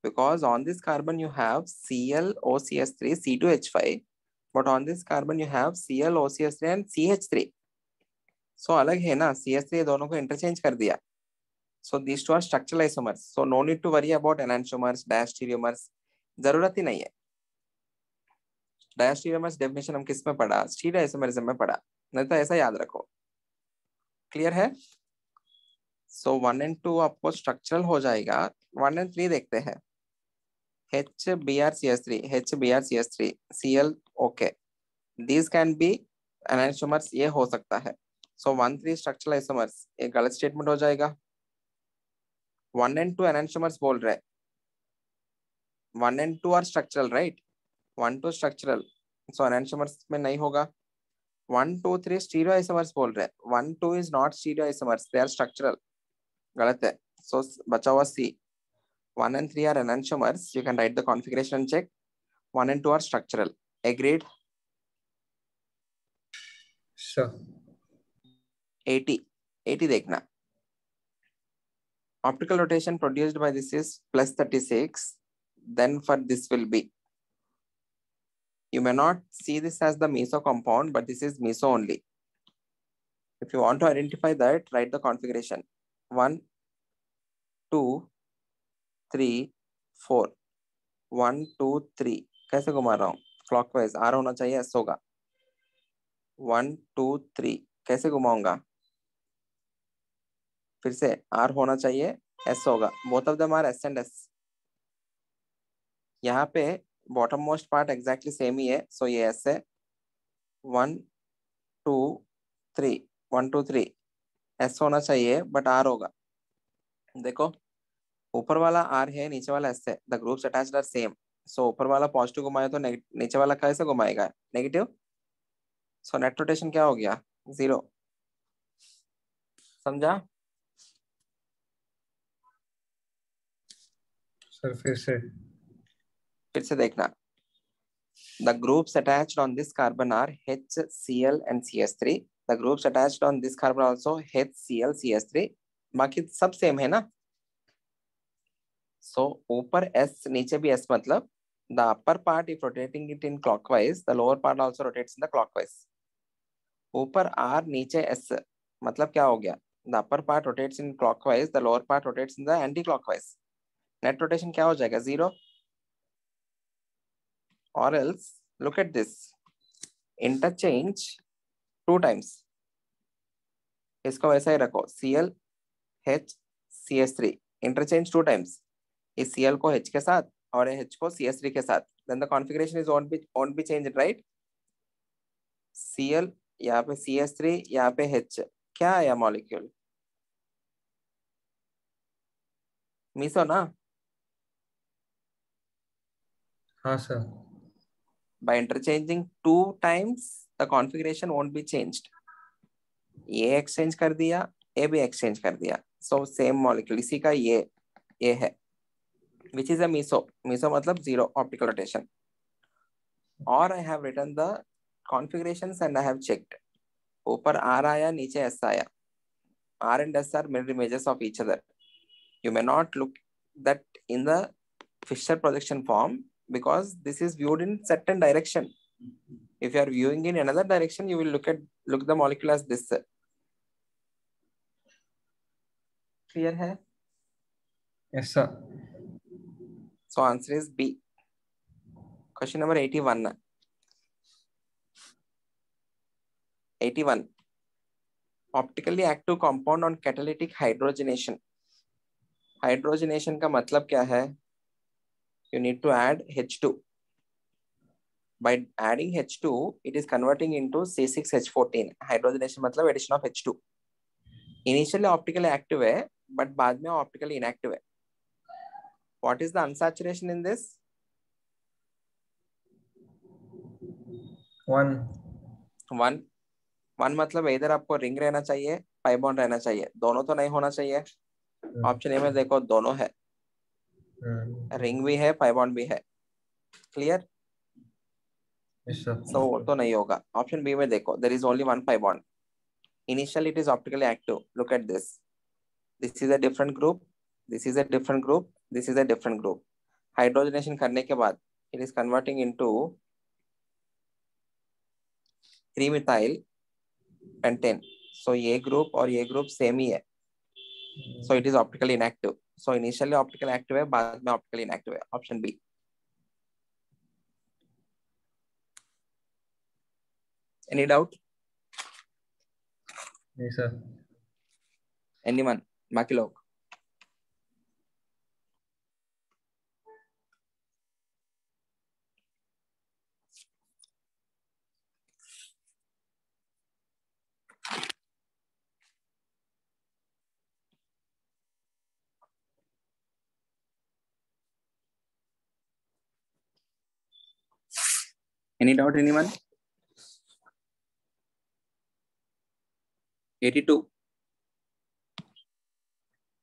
because on this carbon you have ClOCH3 C2H5, but on this carbon you have ClOCH3 and CH3. So अलग है ना. CH3 दोनों को इंटरचेंज कर दिया. So these two are structural isomers. So no need to worry about enantiomers, diastereomers. जरूरत ही नहीं है. डायस्टीरियमर्स डेफिनेशन हम किस में पढ़ा? स्टीरियोआइसोमरिज्म में पढ़ा. नहीं तो ऐसा याद रखो. क्लियर है? सो 1 and 2 आपको स्ट्रक्चरल हो जाएगा. 1 and 3 देखते हैं. HBrCH3, HBrCH3, Cl, okay. These can be enantiomers, ये हो सकता है. So 1, 3 structural isomers, ये गलत स्टेटमेंट हो जाएगा. 1 and 2 enantiomers बोल रहे. 1 and 2 are structural, right? 1, 2 structural, so enantiomers में नहीं होगा. 1, 2, 3 stereoisomers बोल रहे. 1, 2 is not stereoisomers, they are structural. गलत है. So बचा हुआ C. 1 and 3 are enantiomers. You can write the configuration and check. 1 and 2 are structural. Agreed? Sure. 80 देखना. Optical rotation produced by this is plus 36. Then for this will be. You may not see this as the meso compound, but this is meso only. If you want to identify that, write the configuration. 1, 2, 3, 4. 1, 2, 3. कैसे घुमा रहा हूँ? Clockwise. R होना चाहिए, S होगा. 1, 2, 3. कैसे घुमाऊंगा? फिर से R होना चाहिए, S होगा. Both of them are S and S. यहाँ पे bottom most part exactly same ही है, सो ये S है. 1, 2, 3. 1, 2, 3. S होना चाहिए बट R होगा. देखो ऊपर वाला R है, नीचे वाला S है. The groups attached are same. So ऊपर वाला पॉजिटिव घुमाए तो नीचे वाला कैसे घुमाएगा? नेगेटिव. सो नेट रोटेशन क्या हो गया? 0. समझा? सर फिर से देखना. The groups attached on this carbon are H, Cl and CH3. The groups attached on this carbon also H, Cl, CH3. बाकी सब सेम है ना. So ऊपर S नीचे भी S मतलब the upper part if rotating it in clockwise, the lower part also rotates in the clockwise. ऊपर R नीचे S मतलब क्या हो गया? The upper part rotates in clockwise, the lower part rotates in the anti-clockwise. Net rotation क्या हो जाएगा? 0. Or else look at this. Interchange 2 times. इसको वैसा ही रखो. Cl, H, CH3. Interchange 2 times. इस Cl को H के साथ और H को CH3 के साथ. Then the configuration is won't be changed, right? Cl यहाँ पे CH3, यहाँ पे H. क्या आया मॉलिक्यूल? मिसो ना? हाँ sir. By interchanging 2 times, the configuration won't be changed. ये exchange कर दिया, ये भी exchange कर दिया. So same molecule. इसी का ये है. Which is a meso. Meso मतलब 0 optical rotation. Or I have written the configurations and I have checked. ऊपर R आया, नीचे S आया. R and S are mirror images of each other. You may not look that in the Fisher projection form because this is viewed in certain direction. If you are viewing in another direction, you will look the molecule as this. Clear है? Yes sir. So answer is B. Question number 81. 81. Optically active compound on catalytic hydrogenation. Hydrogenation का मतलब क्या है? You need to add H2. By adding H2, it is converting into C6H14. Hydrogenation मतलब addition of H2. Initially optically active है, but बाद में optically inactive है. What is the unsaturation in this? 1. 1 मतलब इधर आपको रिंग रहना चाहिए, पाई बॉन्ड रहना चाहिए. दोनों तो नहीं होना चाहिए. ऑप्शन ए में देखो दोनों है. रिंग भी है, पाई बॉन्ड भी है. क्लियर? Yes sir. So वो तो नहीं होगा. ऑप्शन बी में देखो, there is only 1 pi bond. Initially it is optically active. Look at this. This is a different group. This is a different group. This is a different group. Hydrogenation करने के बाद it is converting into 3-methyl pentane. So ये group और ये group same ही है. So it is optically inactive. So initially optically active है, बाद में optically inactive है. Option B. Any doubt? Yes sir. Anyone? बाकी लोग Any doubt, anyone? 82.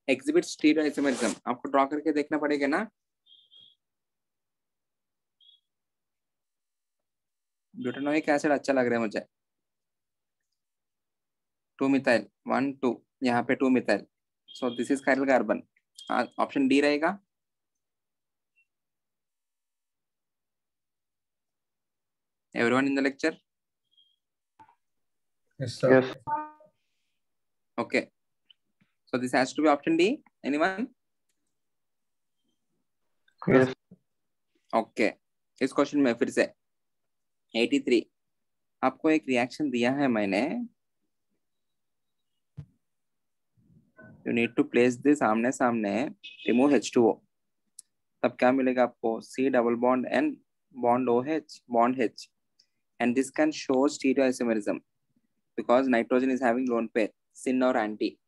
Exhibit stereoisomerism. आपको ड्रॉ करके देखना पड़ेगा ना. ब्यूटेनोइक एसिड अच्छा लग रहा है मुझे. 2 मिथाइल 1 2 यहाँ पे 2 methyl. So this is chiral carbon. Option D रहेगा. Everyone in the lecture? Yes, sir. Yes. Okay. So this has to be option D. Anyone? Yes. Okay. इस क्वेश्चन में फिर से 83. आपको एक रिएक्शन दिया है मैंने. You need to place this आमने सामने. Remove H2O. तब क्या मिलेगा आपको? C double bond N bond OH bond H. And this can show stereoisomerism because nitrogen is having lone pair syn or anti.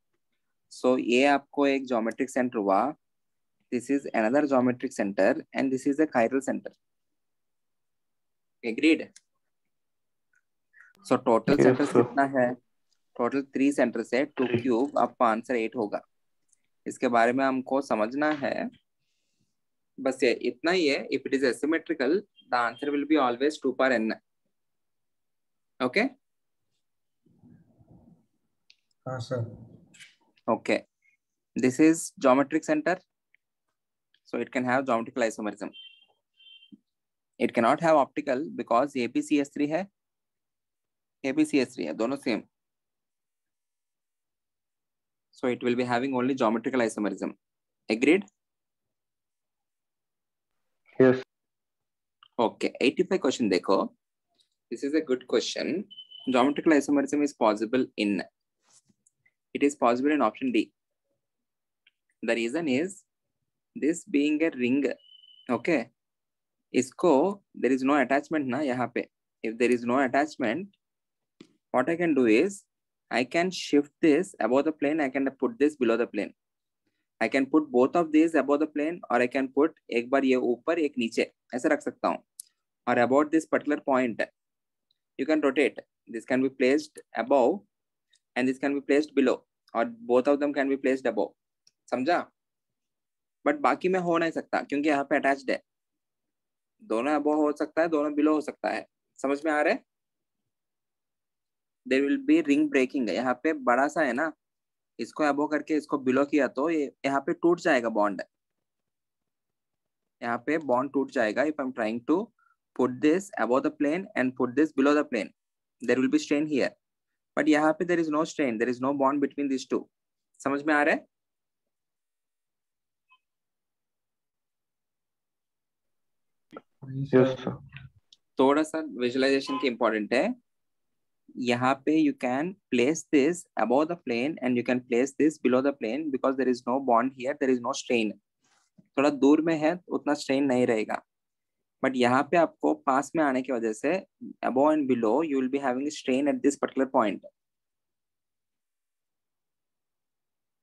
So ये आपको एक geometric center हुआ. This is another geometric center and this is a chiral center. Agreed? So total Yes, centers sir. कितना है? Total 3 centers है. 2 cube आपका answer 8 होगा. इसके बारे में हमको समझना है. बस ये इतना ही है. If it is asymmetrical, the answer will be always 2 power n. Okay? हाँ sir. Okay. This is geometric center. So it can have geometrical isomerism. It cannot have optical because AbCH3 है. AbCH3 है. दोनों same. So it will be having only geometrical isomerism. Agreed? Yes. Okay. 85 question देखो. This is a good question. Geometrical isomerism is possible in. It is possible in option D. The reason is this being a ring. Okay. इसको there is no attachment ना यहाँ पे. If there is no attachment, what I can do is I can shift this above the plane. I can put this below the plane. I can put both of these above the plane or I can put एक बार ये ऊपर एक नीचे ऐसे रख सकता हूँ. Or about this particular point, you can rotate. This can be placed above and this can be placed below or both of them can be placed above. समझा? But बाकी में हो नहीं सकता क्योंकि यहाँ पे attached है. दोनों above हो सकता है, दोनों below हो सकता है. समझ में आ रहा है? There will be ring breaking. यहाँ पे बड़ा सा है ना, इसको above करके इसको below किया तो ये यहाँ पे टूट जाएगा bond. यहाँ पे bond टूट जाएगा. If I'm trying to put this above the plane and put this below the plane, there will be strain here. But यहाँ पे there is no strain. There is no bond between these two. समझ में आ रहा है? Yes, sir. थोड़ा सा visualization की important है. यहाँ पे you can place this above the plane and you can place this below the plane because there is no bond here. There is no strain. थोड़ा दूर में है उतना strain नहीं रहेगा. But यहाँ पे आपको पास में आने की वजह से above and below you will be having strain at this particular point.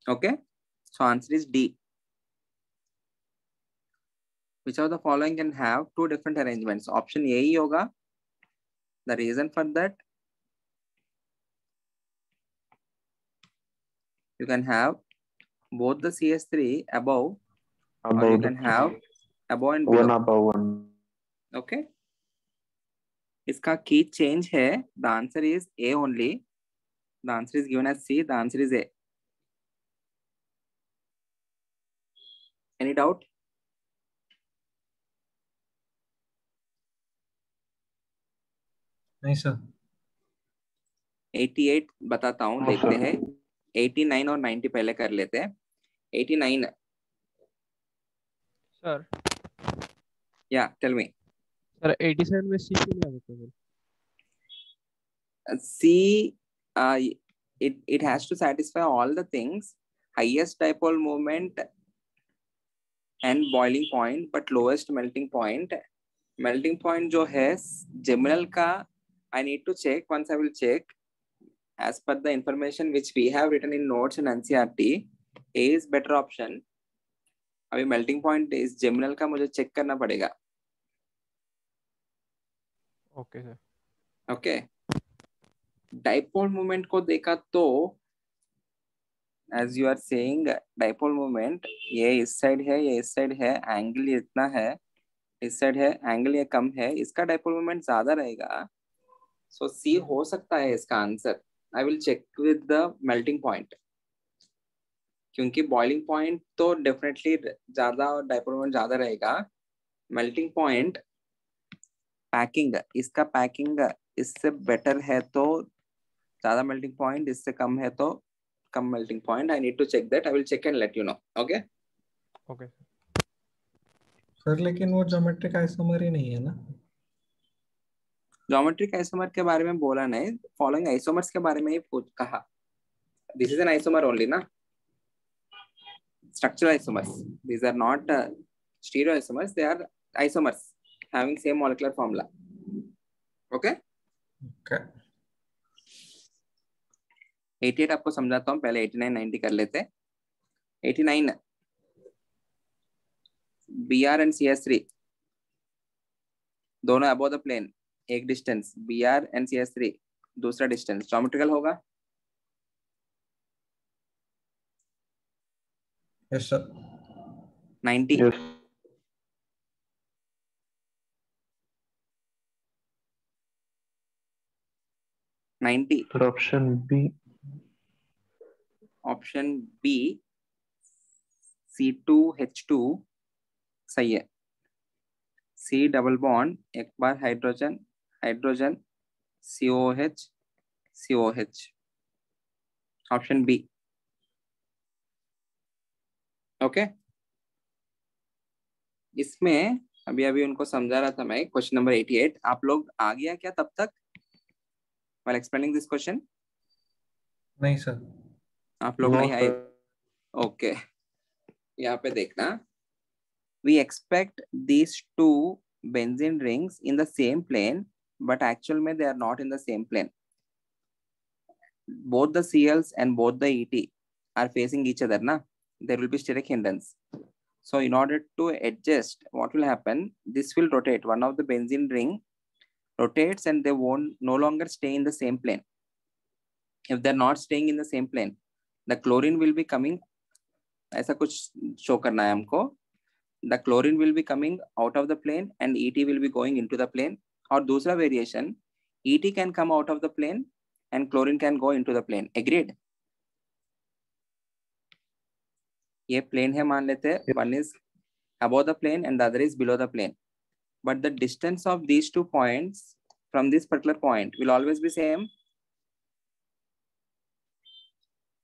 Okay? So answer is D. Which of the following can have two different arrangements? Option A ही होगा. The reason for that, you can have both the CH3 above or you can have above and below. One above one. Okay. इसका key change है. The answer is A only. The answer is given as C. The answer is A. Any doubt? नहीं sir. 88 बताता हूँ. हाँ, देखते sir. हैं. 89 और 90 पहले कर लेते हैं. 89. Sir Yeah, tell me. Sir 87 में सी क्यों नहीं आ सकता sir? C, it has to satisfy all the things. highest dipole moment and boiling point but lowest melting point. Melting point जो है geminal का I need to check. Once I will check. As per the information which we have written in notes in NCERT, A is better option. अभी melting point is geminal का मुझे check करना पड़ेगा. Okay sir. Okay. Dipole moment को देखा तो as you are saying dipole moment ये इस side है ये इस side है angle इतना है इस side है angle ये कम है इसका dipole moment ज्यादा रहेगा. So C हो सकता है इसका answer. I will check with the melting point. क्योंकि boiling point तो definitely ज्यादा और dipole moment ज्यादा रहेगा. Melting point packing इसका packing इससे better है तो ज्यादा melting point इससे कम है तो कम melting point. I need to check that. I will check and let you know. Okay. Okay. Sir लेकिन वो ज्योमेट्रिक आइसोमर ही नहीं है ना? ज्योमेट्रिक आइसोमर के बारे में बोला नहीं. फॉलोइंग आइसोमर्स के बारे में ही पूछ कहा. This is an isomer only ना. Structural isomers. These are not stereoisomers. They are isomers having same molecular formula. Okay. Okay. 88 आपको समझाता हूँ. पहले 89 90 कर लेते. 89 BR and CS3 दोनों above the plane. एक डिस्टेंस BR and CS3 दूसरा डिस्टेंस ज्योमेट्रिकल होगा. Yes sir. 90 Yes. Sir, option B. Option B C2H2 सही है. C डबल बॉन्ड एक बार hydrogen hydrogen COH COH. Option B. Okay. इसमें अभी अभी उनको समझा रहा था मैं. क्वेश्चन नंबर 88 आप लोग आ गया क्या तब तक while explaining this question? नहीं सर. आप लोग No, नहीं आए. sir. ओके. यहाँ पे देखना. We expect these two benzene rings in the same plane, but actually में they are not in the same plane. Both the Cls and both the ET are facing each other ना. There will be steric hindrance. So in order to adjust, what will happen? This will rotate. One of the benzene ring rotates and they won't no longer stay in the same plane. If they're not staying in the same plane, the chlorine will be coming. ऐसा कुछ show करना है हमको. The chlorine will be coming out of the plane and ET will be going into the plane. और दूसरा variation, ET can come out of the plane and chlorine can go into the plane. Agreed? ये plane है मान लेते हैं. One is above the plane and the other is below the plane. But the distance of these 2 points from this particular point will always be same.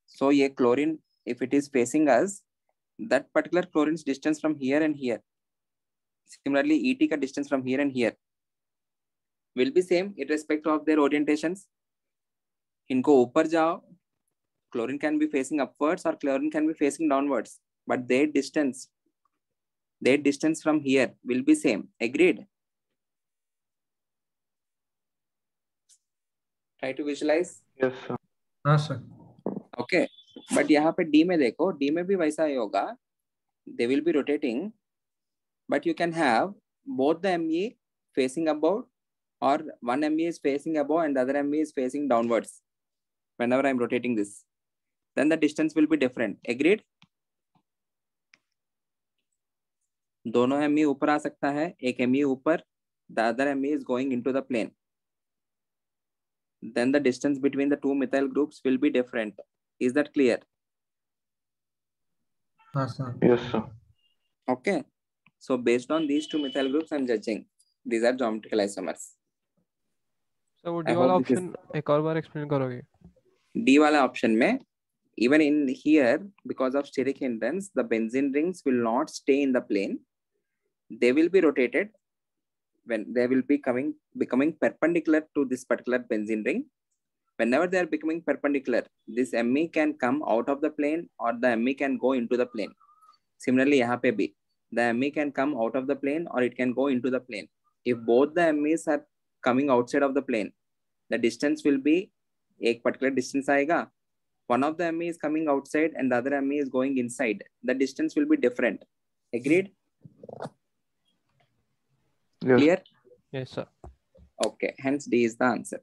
So ये chlorine, if it is facing us, that particular chlorine's distance from here and here. Similarly, ET का distance from here and here will be same irrespective of their orientations. इनको ऊपर जाओ, chlorine can be facing upwards or chlorine can be facing downwards, but their distance from here will be same. Agreed? Try to visualize. Yes, sir. हाँ sir. Okay. But यहाँ पे D में देखो, D में भी वैसा ही होगा. They will be rotating, but you can have both the ME facing above or one ME is facing above and the other ME is facing downwards. Whenever I'm rotating this, then the distance will be different. Agreed? दोनों ME ऊपर आ सकता है. एक ME ऊपर, the other ME is going into the plane. Then the distance between the 2 methyl groups will be different. Is that clear? हाँ sir. Yes, sir. Okay. So based on these 2 methyl groups, I'm judging. These are geometrical isomers. So वो I D वाला hope this option एक और बार explain करोगे? D वाला option में, even in here, because of steric hindrance, the benzene rings will not stay in the plane. They will be rotated when they will be becoming perpendicular to this particular benzene ring. whenever they are becoming perpendicular, this ME can come out of the plane or the ME can go into the plane. Similarly, यहाँ पे भी the ME can come out of the plane or it can go into the plane. If both the MEs are coming outside of the plane, the distance will be एक particular distance आएगा. One of the ME is coming outside and the other ME is going inside. The distance will be different. Agreed? Yes. Clear? Yes, sir. Okay. Hence D is the answer.